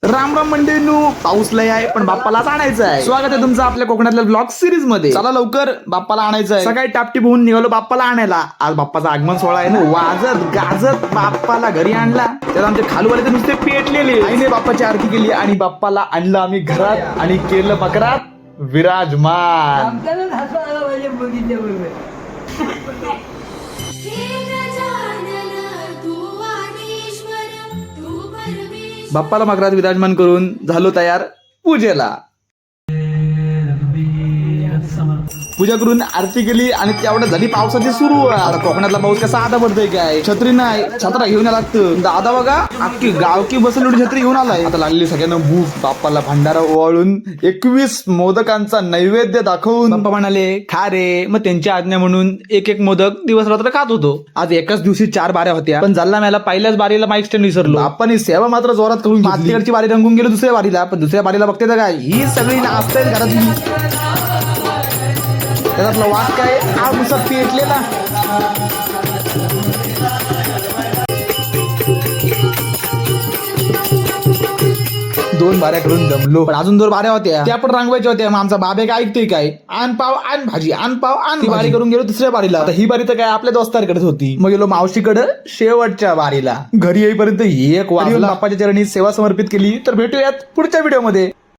राम राम मंडळींनो, पाऊस लय आहे पण बाप्पालाच आणायचं आहे. स्वागत आहे तुमचं आपल्या कोकणातल्या ब्लॉग सिरीज मध्ये. चला लवकर, बाप्पाला आणायचं आहे. सकाळी टापटीप होऊन निघालो बाप्पाला आणायला. आज बाप्पाचा आगमन सोहळा आहे ना, वाजत गाजत बाप्पाला घरी आणला. त्यात आमचे खालूवाले तर नुसते पेटलेले. आईने बाप्पाची आरती केली आणि बाप्पाला आणलं आम्ही घरात आणि केलं बकरात विराजमान. आपल्यालाच हसायला पाहिजे बघितल्याबरोबर. बाप्पाला मकरात विराजमान करून झालो तयार पूजेला. पूजा करून आरती केली आणि तेवढ्यात झाली पावसाची सुरुवात. आता कोकणातला पाऊस कसा आता पडतोय काय, छत्री नाही, छत्रा घेऊन यायला लागतं. दादा बघा अख्खी गावकी बसवली छत्री घेऊन आलाय. आता लागली सगळ्यांना भूक. बाप्पाला भंडारा ओवाळून 21 मोदकांचा नैवेद्य दाखवून बाप्पा म्हणाले खा रे. मग त्यांची आज्ञा म्हणून एक एक मोदक दिवस रात्र खात होतो. आज एकाच दिवशी 4 बाऱ्या होत्या, पण जल्ला मला पहिल्याच बारीला माईक स्टँड विसरलो. आपण सेवा मात्र जोरात करून मातीकडची बारी रंगून गेलो दुसऱ्या बारीला. पण दुसऱ्या बारीला बघते तर काय, ही सगळी नाचतायत घरातली. त्यातला वाद काय, हा नुसता पेटलेला. दोन बाऱ्या करून दमलो, पण अजून 2 बाऱ्या होत्या त्या पण रंगवायच्या होत्या. मग आमचा बाबे काय ऐकतोय काय, आण पाव आण भाजी, आण पाव आण. ती बारी करून गेलो दुसऱ्या बारीला. आता ही बारी तर काय आपल्या दोस्तारकडेच होती. मग गेलो मावशीकडे शेवटच्या बारीला. घरी येईपर्यंत एक वाजला. बाप्पाच्या चरणी सेवा समर्पित केली. तर भेटूयात पुढच्या व्हिडिओ मध्ये.